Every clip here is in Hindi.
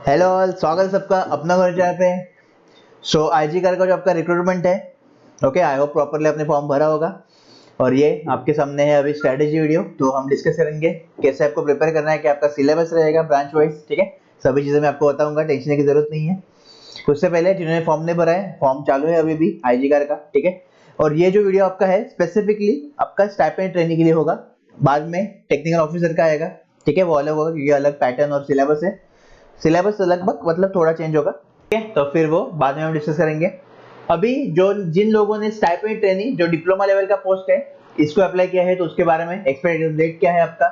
हेलो ऑल, स्वागत है सबका अपना घर चैनल पे। आईजी कार का जो आपका रिक्रूटमेंट है, ओके, आई होप प्रॉपरली आपने फॉर्म भरा होगा। और ये आपके सामने है अभी स्ट्रेटेजी वीडियो। तो हम डिस्कस करेंगे कैसे आपको प्रिपेयर करना है, कि आपका सिलेबस रहेगा ब्रांच वाइज, ठीक है। सभी चीज़ें मैं आपको बताऊंगा, टेंशन की जरूरत नहीं है। उससे पहले जिन्होंने फॉर्म नहीं भरा है, फॉर्म चालू है अभी भी आईजी कार का, ठीक है। और ये जो वीडियो आपका है स्पेसिफिकली आपका स्टाइपेंड ट्रेनिंग के लिए होगा। बाद में टेक्निकल ऑफिसर का आएगा, ठीक है, वो अलग होगा क्योंकि अलग पैटर्न और सिलेबस है। सिलेबस लगभग मतलब थोड़ा चेंज होगा, ठीक है। तो फिर वो बाद में हम डिस्कस करेंगे। अभी जो जिन लोगों ने स्टाइपेंड ट्रेनिंग जो डिप्लोमा लेवल का पोस्ट है इसको अप्लाई किया है, तो उसके बारे में एक्सपायरी डेट क्या है आपका,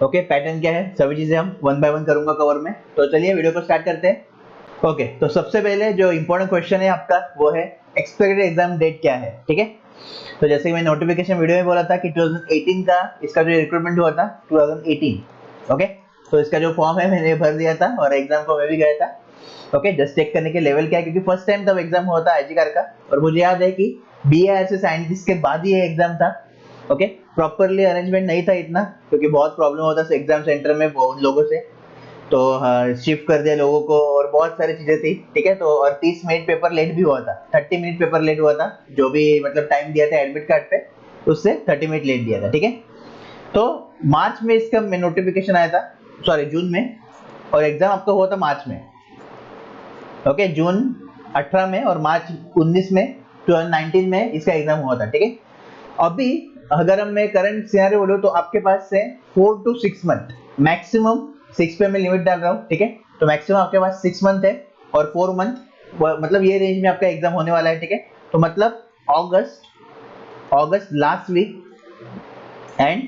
ओके, पैटर्न क्या है, सभी चीजें हम वन बाय वन करूंगा कवर में। तो चलिए वीडियो को स्टार्ट करते हैं। ओके, तो सबसे पहले जो इंपॉर्टेंट क्वेश्चन है आपका वो है एक्सपेक्टेड एग्जाम डेट क्या है, ठीक है। तो जैसे कि मैंने नोटिफिकेशन वीडियो में बोला था कि 2018 का इसका जो रिक्रूटमेंट हुआ था 2018, ओके। तो इसका जो फॉर्म है मैंने भर दिया था और एग्जाम को मैं भी गया था, ओके, जस्ट चेक करने के लेवल क्या है, क्योंकि फर्स्ट टाइम तब एग्जाम हुआ था आईजी कार का। और मुझे याद है कि बीए से साइंटिस्ट के बाद ही ये एग्जाम था, ओके। प्रॉपरली अरेंजमेंट नहीं था इतना, क्योंकि बहुत प्रॉब्लम होता था एग्जाम सेंटर में बहुत लोगों से। तो शिफ्ट कर दिया लोगों को और बहुत सारी चीजें थी, ठीक है। तो और 30 मिनट पेपर लेट भी हुआ था, 30 मिनट पेपर लेट हुआ था, जो भी मतलब टाइम दिया था एडमिट कार्ड पे उससे 30 मिनट लेट दिया था, ठीक है। तो मार्च में इसका नोटिफिकेशन आया था, सॉरी जून में, और एग्जाम आपका हुआ था मार्च में, ओके। जून 18 में और मार्च 19 में 2019 में इसका एग्जाम हुआ था, ठीक है। अभी अगर हम मैं करंट सिनेरियो बोलूं तो आपके पास से 4 to 6 मंथ, मैक्सिमम 6 पे मैं लिमिट डाल रहा हूँ, ठीक है। तो मैक्सिमम आपके पास 6 मंथ है और 4 मंथ, मतलब ये रेंज में आपका एग्जाम होने वाला है, ठीक है। तो मतलब अगस्त अगस्त लास्ट वीक एंड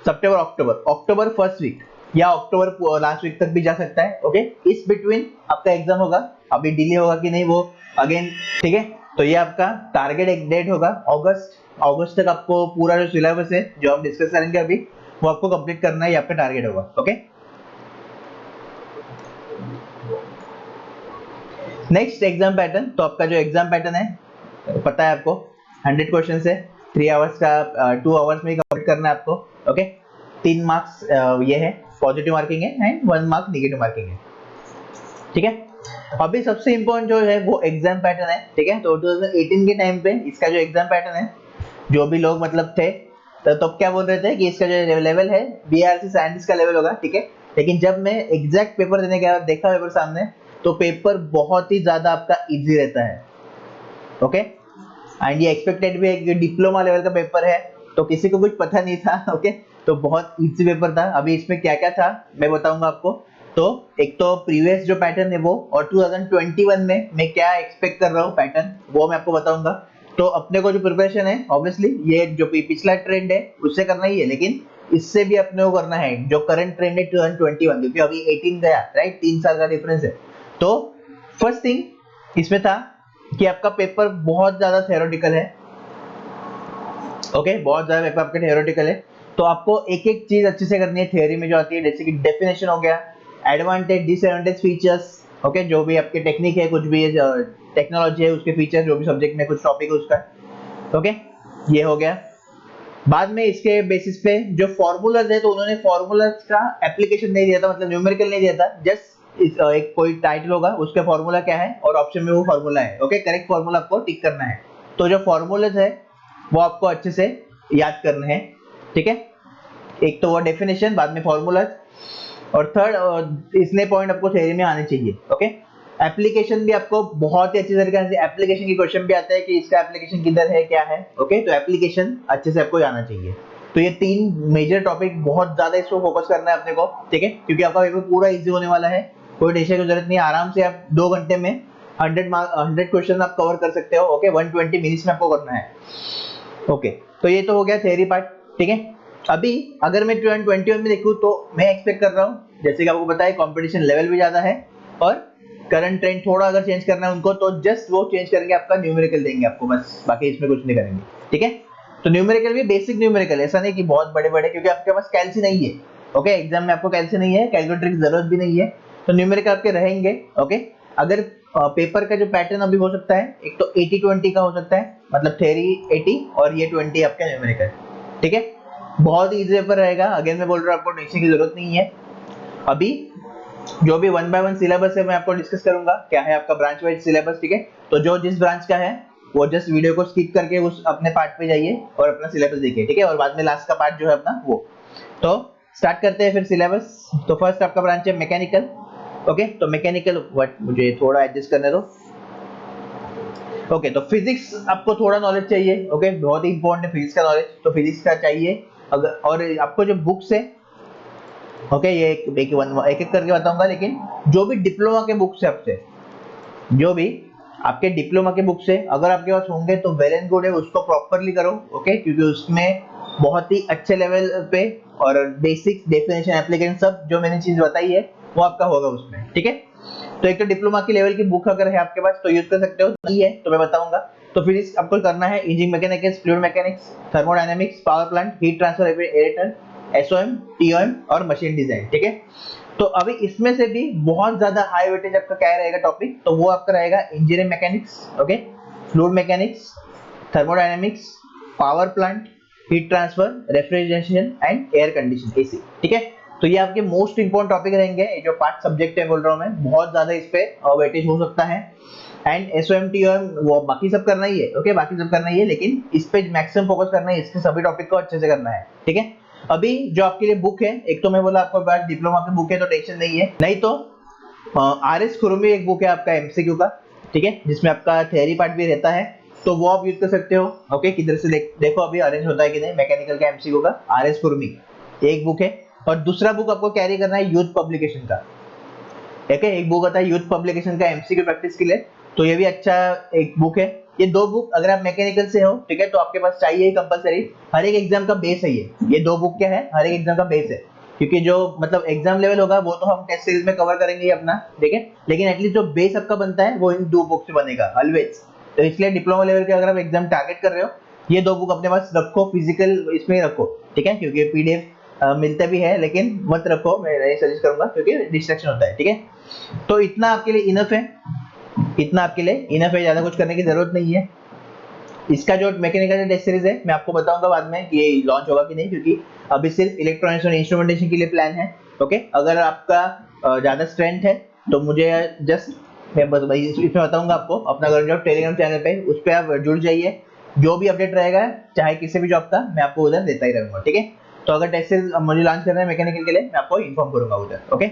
सितंबर अक्टूबर, अक्टूबर फर्स्ट वीक या अक्टूबर लास्ट वीक तक भी जा सकता है, ओके। इस बिटवीन आपका एग्जाम होगा। अभी डिले होगा कि नहीं वो अगेन, ठीक है। तो ये आपका टारगेट एक डेट होगा अगस्त, अगस्त तक आपको पूरा जो सिलेबस है जो हम डिस्कस करेंगे अभी वो आपको कंप्लीट करना है, ये आपका टारगेट होगा, ओके। नेक्स्ट एग्जाम पैटर्न, तो आपका जो एग्जाम पैटर्न है पता है आपको, 100 क्वेश्चन है, 3 आवर्स का, 2 आवर्स में ही कंप्लीट करना है आपको, ओके। 3 मार्क्स ये है, पॉजिटिव मार्किंग है एंड 1 मार्क नेगेटिव मार्किंग है, ठीक है। अभी सबसे इंपॉर्टेंट जो है वो एग्जाम पैटर्न है, ठीक है। तो 2018 के टाइम पे इसका जो एग्जाम पैटर्न है, जो भी लोग मतलब थे तो क्या बोल रहे थे कि इसका जो लेवल है बीआरसी साइंटिस्ट का लेवल होगा, ठीक है। लेकिन जब मैं एग्जैक्ट पेपर देने के बाद देखा पेपर सामने, तो पेपर बहुत ही ज्यादा आपका इजी रहता है, ओके। एंड ये एक्सपेक्टेड भी है कि डिप्लोमा लेवल का पेपर है, तो किसी को कुछ पता नहीं था, ओके। तो बहुत इजी पेपर था। अभी इसमें क्या क्या था मैं बताऊंगा आपको। तो एक तो प्रीवियस जो पैटर्न है वो, और 2021 में मैं क्या एक्सपेक्ट कर रहा हूँ पैटर्न, वो मैं आपको बताऊंगा। तो अपने को जो प्रिपरेशन है ऑब्वियसली ये जो पिछला ट्रेंड है उससे करना ही है, लेकिन इससे भी अपने को करना है जो करंट ट्रेंड है 2021, क्योंकि अभी 18 गया, राइट, 3 साल का डिफरेंस है। तो फर्स्ट थिंग इसमें था कि आपका पेपर बहुत ज्यादा थ्योरेटिकल है, ओके, बहुत ज्यादा पेपर आपका थ्योरेटिकल है। तो आपको एक एक चीज अच्छे से करनी है थ्योरी में जो आती है, जैसे कि डेफिनेशन हो गया, एडवांटेज डिसएडवांटेज फीचर्स, ओके, जो भी आपके टेक्निक है, कुछ भी टेक्नोलॉजी है उसके फीचर, जो भी सब्जेक्ट में कुछ टॉपिक है उसका, ओके, ये हो गया। बाद में इसके बेसिस पे जो फॉर्मूलाज है, तो उन्होंने फॉर्मूलाज का एप्लीकेशन नहीं दिया था, मतलब न्यूमेरिकल नहीं दिया था, जस्ट एक कोई टाइटल होगा उसका फॉर्मूला क्या है और ऑप्शन में वो फॉर्मूला है, ओके। करेक्ट फॉर्मूला आपको टिक करना है। तो जो फॉर्मूलाज है वो आपको अच्छे से याद करने हैं, ठीक है। एक तो वो डेफिनेशन, बाद में फॉर्मूलाज, और थर्ड इतने पॉइंट आपको थ्योरी में आने चाहिए, ओके। एप्लीकेशन भी आपको बहुत ही अच्छी तरीके से, एप्लीकेशन की क्वेश्चन भी आता है कि इसका एप्लीकेशन किधर है क्या है, ओके। तो एप्लीकेशन अच्छे से आपको आना चाहिए। तो ये 3 मेजर टॉपिक, बहुत ज्यादा इसको फोकस करना है अपने को, ठीक है, क्योंकि आपका पेपर पूरा इजी होने वाला है। कोई टेंशन की जरूरत नहीं है, आराम से आप 2 घंटे में 100 क्वेश्चन आप कवर कर सकते हो, ओके। 120 मिनट्स में आपको करना है, ओके। तो ये तो हो गया थ्योरी पार्ट, ठीक है। अभी अगर मैं 2021 में देखूं तो मैं एक्सपेक्ट कर रहा हूं, जैसे कि आपको पता है कंपटीशन लेवल भी ज्यादा है, और करंट ट्रेंड थोड़ा अगर चेंज करना है उनको तो जस्ट वो चेंज करेंगे, आपका न्यूमेरिकल देंगे आपको बस, बाकी इसमें कुछ नहीं करेंगे, ठीक है। तो न्यूमेरिकल भी बेसिक न्यूमेरिकल, ऐसा नहीं कि बहुत बड़े बड़े, क्योंकि आपके पास कैलसी नहीं है, ओके। एग्जाम में आपको कैलसी नहीं है, कैलकुलेटर की जरूरत भी नहीं है, तो न्यूमेरिकल आपके रहेंगे, ओके। अगर पेपर का जो पैटर्न अभी हो सकता है, एक तो 80-20 का हो सकता है, मतलब थ्योरी 80 और ये 20 आपका न्यूमेरिकल, ठीक है। बहुत इजी पेपर रहेगा, अगेन मैं बोल रहा हूँ आपको टेंशन की जरूरत नहीं है। अभी जो भी 1 बाय 1 सिलेबस है मैं आपको डिस्कस करूंगा, क्या है आपका ब्रांच वाइज सिलेबस, ठीक है। तो जो जिस ब्रांच का है वो जस्ट वीडियो को स्किप करके उस अपने पार्ट पे जाइए और अपना सिलेबस देखिए, ठीक है। और बाद में लास्ट का पार्ट जो है अपना वो, तो स्टार्ट करते हैं फिर सिलेबस। तो फर्स्ट आपका ब्रांच है मैकेनिकल, ओके। तो मैकेनिकल व्हाट, मुझे थोड़ा एडजस्ट करने दो, ओके। तो फिजिक्स आपको थोड़ा नॉलेज चाहिए, ओके, बहुत ही इंपॉर्टेंट है फिजिक्स का नॉलेज, तो फिजिक्स का चाहिए। अगर और आपको जो बुक्स है, ओके, ये एक एक करके बताऊंगा, लेकिन जो भी डिप्लोमा के बुक्स है आपसे, जो भी आपके डिप्लोमा के बुक्स है अगर आपके पास होंगे तो वेल एंड गुड है, उसको प्रॉपरली करो, ओके, क्योंकि उसमें बहुत ही अच्छे लेवल पे और बेसिक डेफिनेशन एप्लीकेशन सब जो मैंने चीज बताई है वो आपका होगा उसमें, ठीक है। तो एक तो डिप्लोमा की लेवल की बुक अगर है आपके पास तो यूज कर सकते हो, नहीं है तो मैं बताऊंगा। तो फिर आपको करना है engineering mechanics, fluid mechanics, thermodynamics, power plant, heat transfer refrigerator, SOM, TOM और मशीन डिजाइन, ठीक है। तो अभी इसमें से भी बहुत ज्यादा हाई वेटेज आपका क्या रहेगा टॉपिक, तो वो आपका रहेगा engineering mechanics, okay, fluid mechanics, thermodynamics, power plant, heat transfer, refrigeration and air condition, AC, ठीक है। तो ये आपके मोस्ट इंपोर्टेंट टॉपिक रहेंगे, ये जो 5 सब्जेक्ट है बोल रहा हूं मैं, बहुत ज्यादा इस पे वेटेज हो सकता है। एंड एसओएम टीओएम वो बाकी सब करना ही है, ओके, बाकी सब करना ही है, लेकिन इस पे मैक्सिमम फोकस करना है, इसके सभी टॉपिक को अच्छे से करना है, ठीक है। अभी जो आपके लिए बुक है, एक तो मैं बोला आपको पास डिप्लोमा की बुक है तो टेंशन नहीं है, नहीं तो आरएस खुरमी एक बुक है आपका एमसीक्यू का, ठीक है, जिसमें आपका थ्योरी पार्ट भी रहता है, तो वो आप यूज कर सकते हो, ओके। किधर से देखो अभी अरेंज होता है कि नहीं मैकेनिकल का एमसीक्यू का, आरएस खुरमी एक बुक है। और दूसरा बुक आपको कैरी करना है यूथ पब्लिकेशन का, ठीक है, एक बुक आता है यूथ पब्लिकेशन का एमसीक्यू प्रैक्टिस के लिए, तो ये भी अच्छा एक बुक है। ये दो बुक अगर आप मैकेनिकल से हो, ठीक है, तो आपके पास चाहिए ही कंपलसरी, हर एक एग्जाम का बेस है ये दो बुक क्या है, हर एक एग्जाम का बेस है, क्योंकि जो मतलब एग्जाम लेवल होगा वो तो हम टेस्ट सीरीज में कवर करेंगे ही अपना, ठीक है, लेकिन एटलीस्ट जो बेस आपका बनता है वो इन दो बुक से बनेगा ऑलवेज। तो इसलिए डिप्लोमा लेवल के अगर आप एग्जाम टारगेट कर रहे हो, ये दो बुक अपने पास रखो, फिजिकल इसमें ही रखो, ठीक है, क्योंकि पीडीएफ मिलता भी है लेकिन मत रखो, मैं नहीं सजेस्ट करूंगा क्योंकि डिस्ट्रैक्शन होता है, ठीक है। तो इतना आपके लिए इनफ है, इतना आपके लिए इनफ है, ज्यादा कुछ करने की जरूरत नहीं है। इसका जो मैकेनिकल टेस्ट सीरीज है मैं आपको बताऊंगा बाद में कि ये लॉन्च होगा कि नहीं, क्योंकि अभी सिर्फ इलेक्ट्रॉनिक्स और इंस्ट्रूमेंटेशन के लिए प्लान है, ओके। अगर आपका ज्यादा स्ट्रेंथ है तो मुझे जस्ट मैं बस भाई इसमें बताऊंगा आपको, अपना गवर्नमेंट जॉब टेलीग्राम चैनल पे उस पर आप जुड़ जाइए, जो भी अपडेट रहेगा चाहे किसी भी जॉब का मैं आपको उधर देता ही रहूंगा, ठीक है। तो अगर टेस्ट सीरीज मुझे लॉन्च करना है मैकेनिकल के लिए मैं आपको इन्फॉर्म करूंगा उधर, ओके।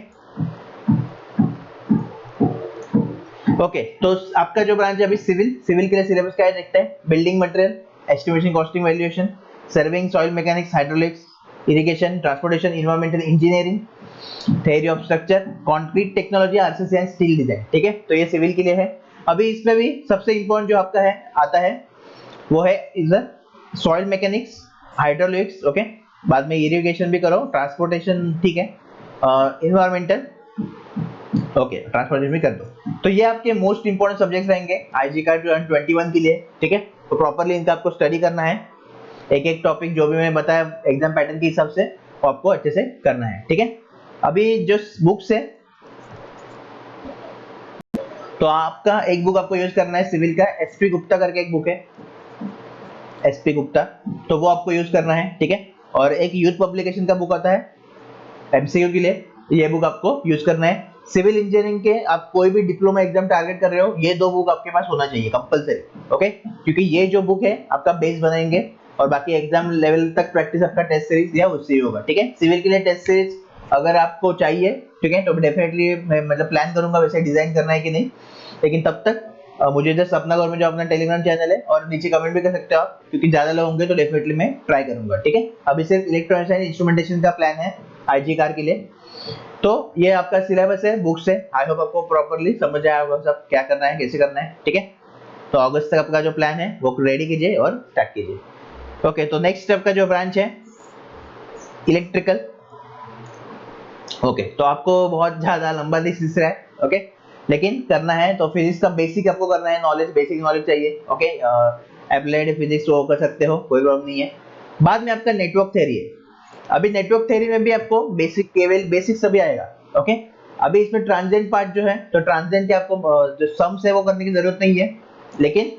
ओके, तो आपका जो ब्रांच है अभी सिविल, सिविल के लिए सिलेबस क्या है देखते हैं। Building material, estimation, costing, valuation, surveying, soil mechanics, hydraulics, irrigation, transportation, environmental engineering, theory of structure, concrete technology, RCC and steel design, ठीक है। तो ये सिविल के लिए है। अभी इसमें भी सबसे इंपॉर्टेंट जो आपका है आता है वो है is soil mechanics, hydraulics, okay, बाद में इरिगेशन भी करो, ट्रांसपोर्टेशन, ठीक है, एनवायरमेंटल, ओके, ट्रांसपोर्टेशन भी कर दो। तो ये आपके मोस्ट इंपोर्टेंट सब्जेक्ट्स रहेंगे आईजी का 21 के लिए, ठीक है। तो प्रॉपर्ली इनका आपको स्टडी करना है, एक एक टॉपिक जो भी मैंने बताया एग्जाम पैटर्न के हिसाब से वो आपको अच्छे से करना है, ठीक है। अभी जो बुक्स है, तो आपका एक बुक आपको यूज करना है सिविल का, एसपी गुप्ता करके एक बुक है, एसपी गुप्ता, तो वो आपको यूज करना है, ठीक है। और एक यूथ पब्लिकेशन का बुक आता है एमसीक्यू के लिए, ये बुक आपको यूज करना है। सिविल इंजीनियरिंग के आप कोई भी डिप्लोमा एग्जाम टारगेट कर रहे हो, ये दो बुक आपके पास होना चाहिए कंपलसरी, ओके, क्योंकि ये जो बुक है आपका बेस बनाएंगे और बाकी एग्जाम लेवल तक प्रैक्टिस आपका टेस्ट सीरीज या उससे ही होगा, ठीक है। सिविल के लिए टेस्ट सीरीज अगर आपको चाहिए, ठीक है, तो डेफिनेटली मैं मतलब प्लान करूंगा वैसे डिजाइन करना है कि नहीं, लेकिन तब तक मुझे जस्ट अपना गवर्नमेंट जॉब अपना टेलीग्राम चैनल है और नीचे कमेंट भी कर सकते हो आप, क्योंकि ज्यादा लोग होंगे तो डेफिनेटली मैं ट्राई करूंगा, ठीक है। अभी सिर्फ इलेक्ट्रॉनिक्स एंड इंस्ट्रूमेंटेशन का प्लान है आईजी कार के लिए। तो ये आपका सिलेबस है बुक से, आई होप आपको प्रॉपर्ली समझ आया होगा सब क्या करना है कैसे करना है, ठीक है। तो अगस्त तक आपका जो प्लान है वो रेडी कीजिए और स्टार्ट कीजिए, ओके। तो नेक्स्ट स्टेप का जो ब्रांच है इलेक्ट्रिकल, ओके, तो आपको बहुत ज्यादा लंबा लिस्ट दिख रहा है, ओके, लेकिन करना है तो फिजिक्स का बेसिक आपको करना है, नॉलेज, बेसिक नॉलेज चाहिए, ओके। एप्लाइड फिजिक्स वो कर सकते हो, कोई प्रॉब्लम नहीं है। बाद में आपका नेटवर्क थ्योरी है, अभी नेटवर्क थ्योरी में भी आपको बेसिक केवल बेसिक सभी आएगा, ओके। अभी इसमें ट्रांजिएंट पार्ट जो है, तो ट्रांजिएंट के आपको जो सम्स है वो करने की जरूरत नहीं है, लेकिन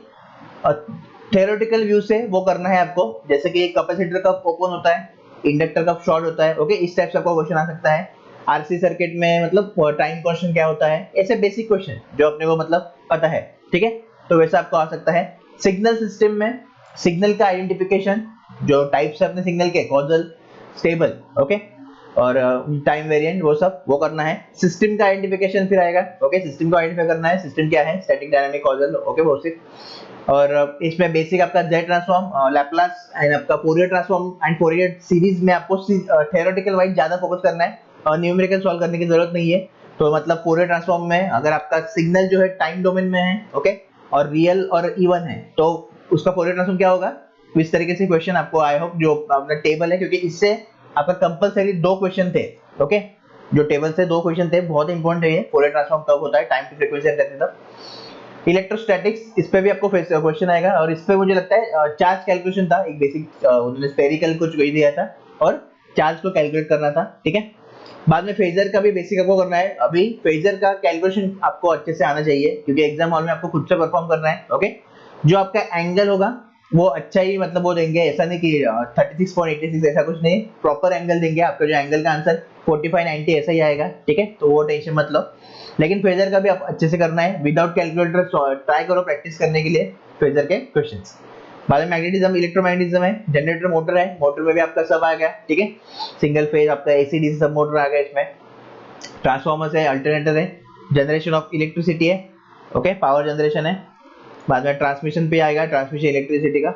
थ्योरेटिकल व्यू से वो करना है आपको, जैसे कि कैपेसिटर का ओपन होता है, इंडक्टर का शॉर्ट होता है, ओके, इस टाइप से आपको क्वेश्चन आ सकता है। आरसी सर्किट में मतलब टाइम कांस्टेंट क्या होता है, ऐसे बेसिक क्वेश्चन जो अपने को मतलब पता है, ठीक है। तो वैसा आपको आ सकता है। सिग्नल सिस्टम में सिग्नल का आइडेंटिफिकेशन, जो टाइप्स है अपने सिग्नल के, कॉजल, स्टेबल, ओके, और टाइम वेरिएंट, वो सब वो करना है। सिस्टम का आइडेंटिफिकेशन फिर आएगा, ओके, सिस्टम को आइडेंटिफाई करना है, सिस्टम क्या है, स्टैटिक, डायनामिक, कॉजल, ओके, वो सिर्फ। और इसमें बेसिक आपका जेड ट्रांसफॉर्म, लैपलास एंड आपका Fourier transform and Fourier series में आपको थ्योरेटिकल वाइज ज्यादा फोकस करना है और न्यूमेरिकल सॉल्व करने की जरूरत नहीं है। तो मतलब फोरियर ट्रांसफॉर्म में अगर आपका सिग्नल जो है टाइम डोमेन में है, ओके, और रियल और इवन है, तो उसका फोरियर ट्रांसफॉर्म क्या होगा। तो इस तरीके से क्वेश्चन आपको, आई होप जो अपना टेबल है, क्योंकि इससे आपका कंपलसरी 2 क्वेश्चन थे, ओके, जो टेबल से 2 क्वेश्चन थे, बहुत इंपॉर्टेंट है ये, फोरियर ट्रांसफॉर्म कब होता है, टाइम टू फ्रीक्वेंसी एंड तब। इलेक्ट्रोस्टैटिक्स, इस पे भी आपको क्वेश्चन आएगा, और इस पे मुझे लगता है चार्ज कैलकुलेशन था, एक बेसिक उन्होंने स्फेरिकल कुछ वही दिया था और चार्ज को कैलकुलेट करना था, ठीक है। बाद में फेजर का भी बेसिक आपको करना है। अभी फेजर का कैलकुलेशन आपको अच्छे से आना चाहिए, क्योंकि एग्जाम हॉल में आपको खुद से परफॉर्म करना है, ओके। जो आपका एंगल होगा वो अच्छा ही मतलब वो देंगे, ऐसा नहीं कि 36.86 ऐसा कुछ नहीं, प्रॉपर एंगल देंगे। आपका जो एंगल का आंसर 45-90 ऐसा ही आएगा, ठीक है, तो वो टेंशन मत लो। लेकिन फेजर का भी आप अच्छे से करना है, विदाउट कैलकुलेटर ट्राई करो प्रैक्टिस करने के लिए फेजर के क्वेश्चंस। बाद में मैग्नेटिज्म, इलेक्ट्रोमैग्नेटिज्म है, जनरेटर, मोटर है, मोटर में भी आपका सब आ गया, ठीक है, सिंगल फेज आपका एसी डीसी सब मोटर आ गया इसमें। ट्रांसफार्मर्स है, अल्टरनेटर है, जनरेशन ऑफ इलेक्ट्रिसिटी है, ओके, पावर जनरेशन है। बाद में ट्रांसमिशन पे आएगा, ट्रांसमिशन इलेक्ट्रिसिटी का,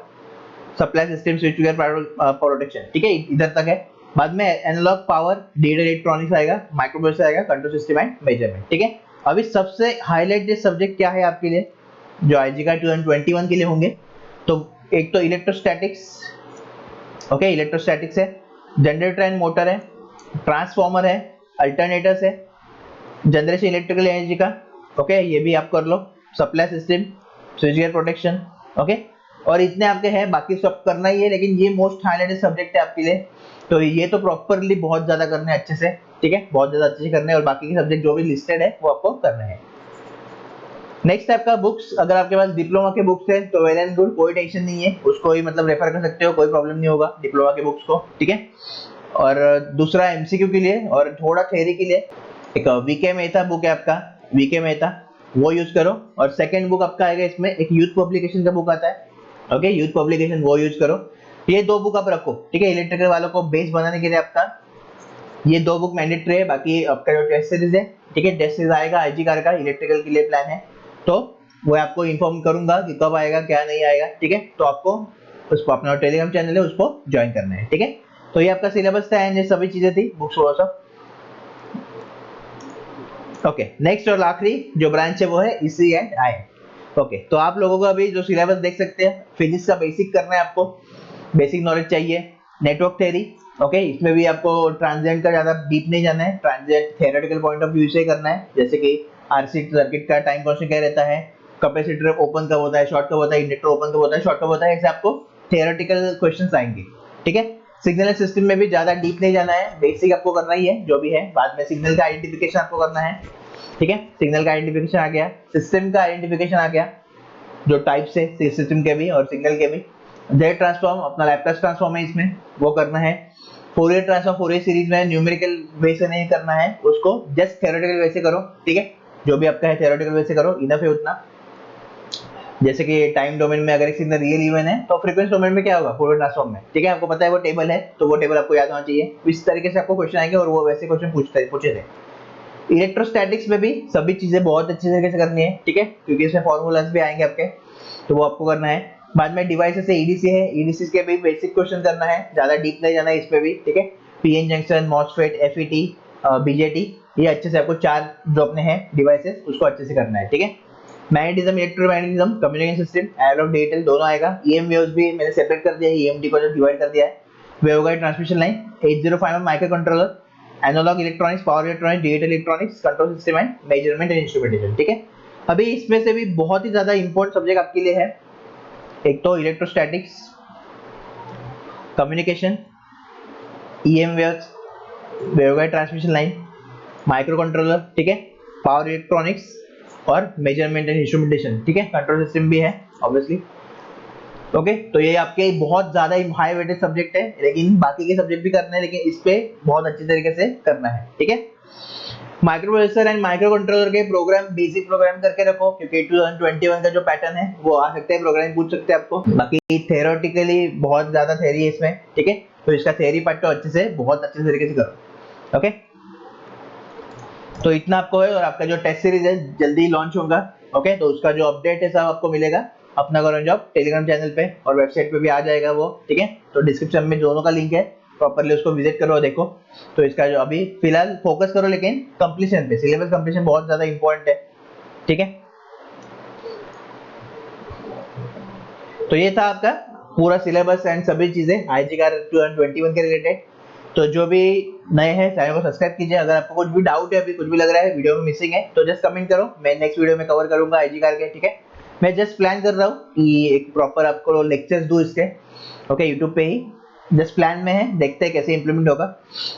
supply system, switchgear, protection, ठीक है, इधर तक है। बाद में एनालॉग पावर, डिजिटल इलेक्ट्रॉनिक्स आएगा, माइक्रोप्रोसेसर आएगा, कंट्रोल सिस्टम एंड मेजरमेंट, ठीक है। अभी सबसे हाईलाइटेड सब्जेक्ट क्या है आपके लिए, जो आईजी का 2021 के लिए होंगे, तो एक तो इलेक्ट्रोस्टैटिक्स, ओके, इलेक्ट्रोस्टैटिक्स है, जनरेटर एंड मोटर है, ट्रांसफॉर्मर है, अल्टरनेटर्स है, जनरेशन इलेक्ट्रिकल एनर्जी का, ओके, ये भी आप कर लो, supply system, switchgear, protection, okay. और इतने आपके हैं, बाकी सब करना ही है, लेकिन ये मोस्ट हाईलाइटेड सब्जेक्ट है आपके लिए, तो ये तो प्रॉपरली बहुत ज्यादा करना है अच्छे से, ठीक है, बहुत ज्यादा अच्छे से करना है, और बाकी के सब्जेक्ट जो भी लिस्टेड है वो आपको करना है। नेक्स्ट आपका बुक्स, अगर आपके पास डिप्लोमा के बुक्स है तो वेल एंड गुड, कोई टेंशन नहीं है, उसको ही मतलब रेफर कर सकते हो, कोई प्रॉब्लम नहीं होगा डिप्लोमा के बुक्स को, ठीक है। और दूसरा एमसीक्यू के लिए और थोड़ा थ्योरी के लिए एक वीके मेहता बुक है आपका, वीके मेहता, वो यूज करो। और सेकंड बुक आपका आएगा इसमें, एक यूथ पब्लिकेशन का बुक आता है, ओके, यूथ पब्लिकेशन, वो यूज करो। ये 2 बुक आप रखो, ठीक है, इलेक्ट्रिकल वालों को बेस बनाने के लिए आपका ये 2 बुक मैंडेटरी है। बाकी आपका जो टेस्ट सीरीज है, ठीक है, टेस्ट सीरीज आएगा आईजी कार का, इलेक्ट्रिकल के लिए प्लान है, तो वो आपको इन्फॉर्म करूंगा कि कब आएगा क्या नहीं आएगा, ठीक है। तो आपको उसको अपना टेलीग्राम चैनल है उसको ज्वाइन करना है, ठीक है। तो ये आपका सिलेबस था एंड ये सभी चीजें थी, बुक्स वो सब, ओके। नेक्स्ट और आखिरी जो ब्रांच है वो है ईसी एंड आई, ओके। तो आप लोगों को अभी जो सिलेबस देख सकते हैं, फिजिक्स का बेसिक करना है आपको, बेसिक नॉलेज चाहिए, नेटवर्क थ्योरी, ओके, इसमें भी आपको ट्रांजिएंट का ज्यादा डीप नहीं जाना है, transient theoretical point of view से करना है, जैसे कि आरसी सर्किट का टाइम कांस्टेंट क्या रहता है, कैपेसिटर ओपन कब होता है, शॉर्ट कब होता है, इंडक्टर ओपन कब होता है, शॉर्ट कब होता है, ऐसे आपको थ्योरेटिकल क्वेश्चंस आएंगे, ठीक है। सिग्नल सिस्टम में भी ज्यादा डीप नहीं जाना है, बेसिक आपको करना ही है जो भी है। बाद में सिग्नल का आइडेंटिफिकेशन आपको करना है, ठीक है, सिग्नल का आइडेंटिफिकेशन आ गया, सिस्टम का आइडेंटिफिकेशन आ गया, जो टाइप्स है सिस्टम के भी और सिग्नल के भी। जेड ट्रांसफॉर्म अपना लैपलास ट्रांसफॉर्म है इसमें, वो करना है। फोरियर ट्रांसफॉर्म फोरियर सीरीज में न्यूमेरिकल वे से नहीं करना है, उसको जस्ट थ्योरेटिकल वे से करो, ठीक है, जो भी आपका है थ्योरेटिकल वे से करो, इनफ है उतना। जैसे कि टाइम डोमेन में अगर एक सिग्नल रियल इवन है तो फ्रीक्वेंसी डोमेन में क्या होगा, फोरियर ट्रांसफॉर्म में, ठीक है, आपको पता है वो टेबल है, तो वो टेबल आपको याद होना चाहिए। इस तरीके से आपको क्वेश्चन आएंगे और वो वैसे क्वेश्चन पूछे थे। इलेक्ट्रोस्टैटिक्स में भी सभी चीजें बहुत अच्छी तरीके से करनी है, ठीक है, क्योंकि इसमें फॉर्मूलाज भी आएंगे आपके, तो वो आपको करना है। बाद में डिवाइसेस से ईडीसी है, ईडीसी के भी बेसिक क्वेश्चन करना है, ज्यादा डीप नहीं जाना है इसमें भी, ठीक है। PN junction, MOSFET, FET, BJT, ये अच्छे से आपको 4 जो अपने हैं डिवाइसेस उसको अच्छे से करना है, ठीक है। Magnetism, electromagnetism, communication system, analog digital दोनों आएगा। ईएम वेव्स भी मैंने सेपरेट कर दिया है, ईएमटी को जो डिवाइड कर दिया है। Waveguide, transmission line, 8051 micro controller, analog electronics, power electronics, digital electronics, control system and measurement and instrumentation, ठीक है। अभी इसमें से भी बहुत ही ज्यादा इंपॉर्टेंट सब्जेक्ट आपके लिए है, एक तो electrostatics, communication, EM waves, waveguide, transmission line, micro controller, ठीक है, पावर इलेक्ट्रॉनिक्स और मेजरमेंट एंड इंस्ट्रूमेंटेशन, ठीक है, कंट्रोल सिस्टम भी है ऑब्वियसली, ओके। तो ये आपके बहुत ज्यादा हाई वेटेज सब्जेक्ट है, लेकिन बाकी के सब्जेक्ट भी करने हैं, लेकिन इस पे बहुत अच्छी तरीके से करना है, ठीक है। Micro processor and micro controller के प्रोग्राम बेसिक प्रोग्राम करके रखो, क्योंकि 2021 का जो पैटर्न है वो आ सकते हैं, प्रोग्राम पूछ सकते हैं आपको। बाकी थ्योरेटिकली बहुत ज्यादा थ्योरी है इसमें, ठीक है, तो इसका थ्योरी पार्ट तो अच्छे से बहुत अच्छे तरीके से करो। ओके, तो इतना आपको है, और आपका जो टेस्ट सीरीज है जल्दी लॉन्च होगा। ओके, तो उसका जो अपडेट है सब आपको मिलेगा अपना गवर्नमेंट जॉब टेलीग्राम चैनल पे, और वेबसाइट पे भी आ जाएगा वो, ठीक है। तो डिस्क्रिप्शन में दोनों का लिंक है, प्रॉपर्ली उसको विजिट करो और देखो। तो इसका जो अभी फिलहाल फोकस करो लेकिन कंप्लीशन पे, सिलेबस कंप्लीशन बहुत ज्यादा इंपॉर्टेंट है, ठीक है। तो ये था आपका पूरा सिलेबस एंड सभी चीजें आईजी का 2021 के रिलेटेड। तो जो भी नए हैं चैनल को सब्सक्राइब कीजिए। अगर आपको कुछ भी डाउट है, अभी कुछ भी लग रहा है वीडियो में मिसिंग है, तो जस्ट कमेंट करो, मैं नेक्स्ट वीडियो में कवर करूंगा आईजी कार के, ठीक है। मैं जस्ट प्लान कर रहा हूँ कि एक प्रॉपर आपको लेक्चर्स दूं इसके, ओके, यूट्यूब पे ही जस्ट प्लान में है, देखते हैं कैसे इंप्लीमेंट होगा।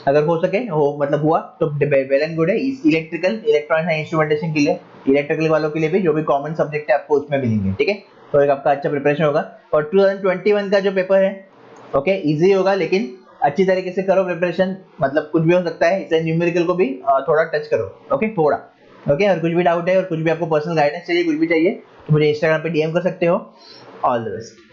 अगर हो सके, हो मतलब हुआ तो वेल एंड गुड है। इलेक्ट्रिकल इलेक्ट्रॉनिक्स एंड इंस्ट्रूमेंटेशन के लिए, इलेक्ट्रिकल वालों के लिए भी जो भी कॉमन सब्जेक्ट है आपको उसमें मिलेंगे, ठीक है। तो एक आपका अच्छा प्रिपरेशन होगा। और 2021 का जो पेपर है, ओके, इजी होगा लेकिन अच्छी तरीके से करो प्रिपरेशन, मतलब कुछ भी हो सकता है, इसे न्यूमेरिकल को भी थोड़ा टच करो, ओके, थोड़ा, ओके। और कुछ भी डाउट है और कुछ भी आपको पर्सनल गाइडेंस चाहिए, कुछ भी चाहिए, तो मुझे इंस्टाग्राम पे डीएम कर सकते हो। All the best.